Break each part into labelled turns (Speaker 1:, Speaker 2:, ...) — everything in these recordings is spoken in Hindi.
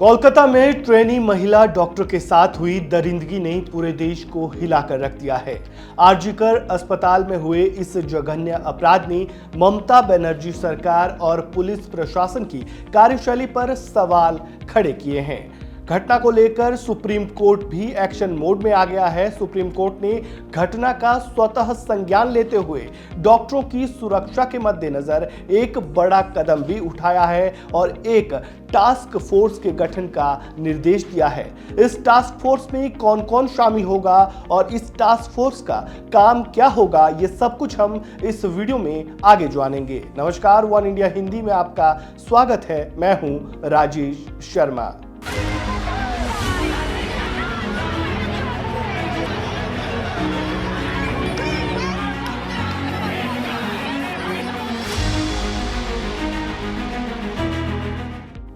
Speaker 1: कोलकाता में ट्रेनी महिला डॉक्टर के साथ हुई दरिंदगी ने पूरे देश को हिलाकर रख दिया है। आरजीकर अस्पताल में हुए इस जघन्य अपराध ने ममता बनर्जी सरकार और पुलिस प्रशासन की कार्यशैली पर सवाल खड़े किए हैं। घटना को लेकर सुप्रीम कोर्ट भी एक्शन मोड में आ गया है। सुप्रीम कोर्ट ने घटना का स्वतः संज्ञान लेते हुए डॉक्टरों की सुरक्षा के मद्देनजर एक बड़ा कदम भी उठाया है और एक टास्क फोर्स के गठन का निर्देश दिया है। इस टास्क फोर्स में कौन कौन शामिल होगा और इस टास्क फोर्स का काम क्या होगा, ये सब कुछ हम इस वीडियो में आगे जानेंगे। नमस्कार, वन इंडिया हिंदी में आपका स्वागत है। मैं हूं राजेश शर्मा।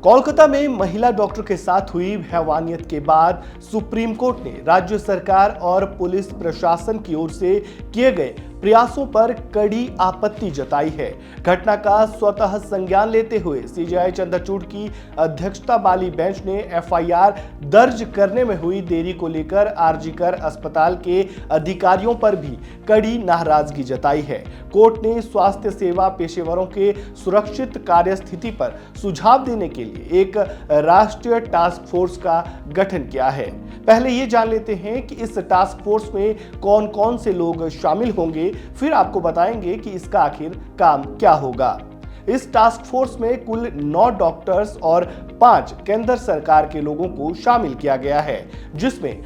Speaker 1: कोलकाता में महिला डॉक्टर के साथ हुई हैवानियत के बाद सुप्रीम कोर्ट ने राज्य सरकार और पुलिस प्रशासन की ओर से किए गए प्रयासों पर कड़ी आपत्ति जताई है। घटना का स्वतः संज्ञान लेते हुए सीजेआई चंद्रचूड़ की अध्यक्षता वाली बेंच ने एफआईआर दर्ज करने में हुई देरी को लेकर आरजीकर अस्पताल के अधिकारियों पर भी कड़ी नाराजगी जताई है। कोर्ट ने स्वास्थ्य सेवा पेशेवरों के सुरक्षित कार्यस्थिति पर सुझाव देने के लिए एक राष्ट्रीय टास्क फोर्स का गठन किया है। पहले ये जान लेते हैं कि इस टास्क फोर्स में कौन कौन से लोग शामिल होंगे, फिर आपको बताएंगे कि इसका आखिर काम क्या होगा। इस टास्क फोर्स में कुल 9 डॉक्टर्स और 5 केंद्र सरकार के लोगों को शामिल किया गया है, जिसमें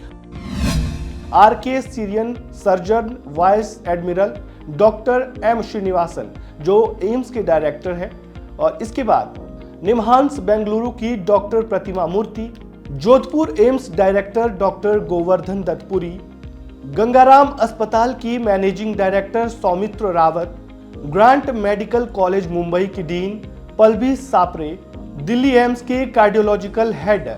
Speaker 1: आरके सीरियन surgeon vice admiral doctor M Srinivasan जो एम्स के डायरेक्टर है, और इसके बाद निमहांस बेंगलुरु की doctor Pratima Murthy, Jodhpur AIIMS director doctor Govardhan Dattpuri, Gangaram अस्पताल की managing director Saumitra Rawat, Grant medical college Mumbai की डीन पल्लवी सापरे, दिल्ली एम्स के cardiological head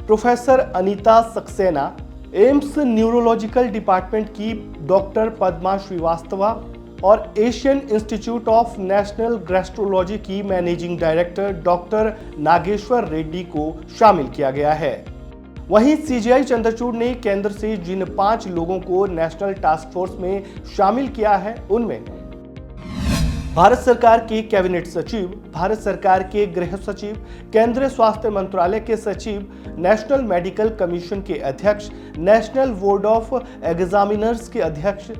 Speaker 1: professor Anita Saxena, AIIMS neurological department की डॉक्टर पद्मा श्रीवास्तवा और Asian institute of national gastrology की managing director doctor Nageshwar Reddy को शामिल किया गया है। वहीं सीजेआई चंद्रचूड़ ने केंद्र से जिन 5 लोगों को नेशनल टास्क फोर्स में शामिल किया है, उनमें भारत सरकार के कैबिनेट सचिव, भारत सरकार के गृह सचिव, केंद्रीय स्वास्थ्य मंत्रालय के सचिव, नेशनल मेडिकल कमीशन के अध्यक्ष, नेशनल बोर्ड ऑफ एग्जामिनर्स के अध्यक्ष,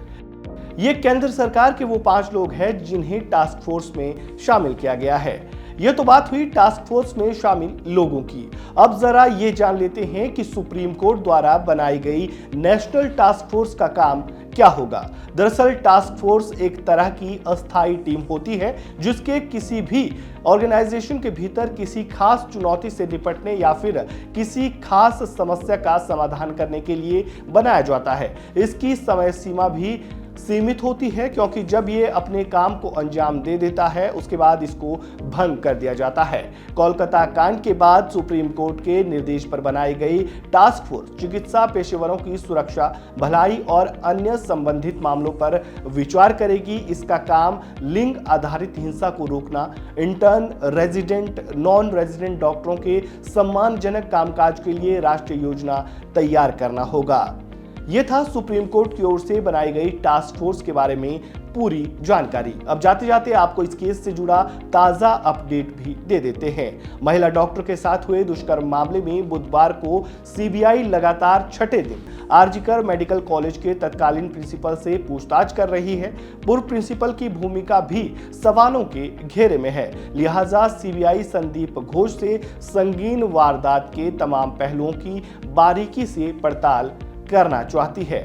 Speaker 1: ये केंद्र सरकार के वो 5 लोग हैं जिन्हें टास्क फोर्स में शामिल किया गया है। ये तो बात हुई टास्क फोर्स में शामिल लोगों की। अब जरा ये जान लेते हैं कि सुप्रीम कोर्ट द्वारा बनाई गई नेशनल टास्क फोर्स का काम क्या होगा। दरअसल टास्क फोर्स एक तरह की अस्थायी टीम होती है जिसके किसी भी ऑर्गेनाइजेशन के भीतर किसी खास चुनौती से निपटने या फिर किसी खास समस्या का समाधान करने के लिए बनाया जाता है। इसकी समय सीमा भी सीमित होती है, क्योंकि जब ये अपने काम को अंजाम दे देता है उसके बाद इसको भंग कर दिया जाता है। कोलकाता कांड के बाद सुप्रीम कोर्ट के निर्देश पर बनाई गई टास्क फोर्स चिकित्सा पेशेवरों की सुरक्षा, भलाई और अन्य संबंधित मामलों पर विचार करेगी। इसका काम लिंग आधारित हिंसा को रोकना, इंटर्न, रेजिडेंट, नॉन रेजिडेंट डॉक्टरों के सम्मानजनक कामकाज के लिए राष्ट्रीय योजना तैयार करना होगा। ये था सुप्रीम कोर्ट की ओर से बनाई गई टास्क फोर्स के बारे में पूरी जानकारी। अब जाते जाते आपको इस केस से जुड़ा ताजा अपडेट भी दे देते हैं। महिला डॉक्टर के साथ हुए दुष्कर्म मामले में बुधवार को सीबीआई लगातार छठे दिन आरजीकर मेडिकल कॉलेज के तत्कालीन प्रिंसिपल से पूछताछ कर रही है। पूर्व प्रिंसिपल की भूमिका भी सवालों के घेरे में है, लिहाजा सीबीआई संदीप घोष से संगीन वारदात के तमाम पहलुओं की बारीकी से पड़ताल करना चाहती है।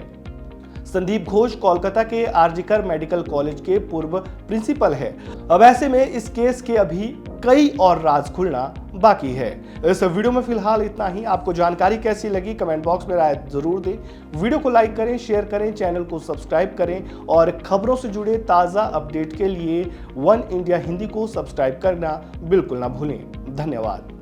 Speaker 1: संदीप घोष कोलकाता के आरजीकर मेडिकल कॉलेज के पूर्व प्रिंसिपल है। अब ऐसे में इस केस के अभी कई और राज खुलना बाकी है। इस वीडियो में फिलहाल इतना ही। आपको जानकारी कैसी लगी कमेंट बॉक्स में राय जरूर दें। वीडियो को लाइक करें, शेयर करें, चैनल को सब्सक्राइब करें और खबरों से जुड़े ताजा अपडेट के लिए वन इंडिया हिंदी को सब्सक्राइब करना बिल्कुल ना भूलें। धन्यवाद।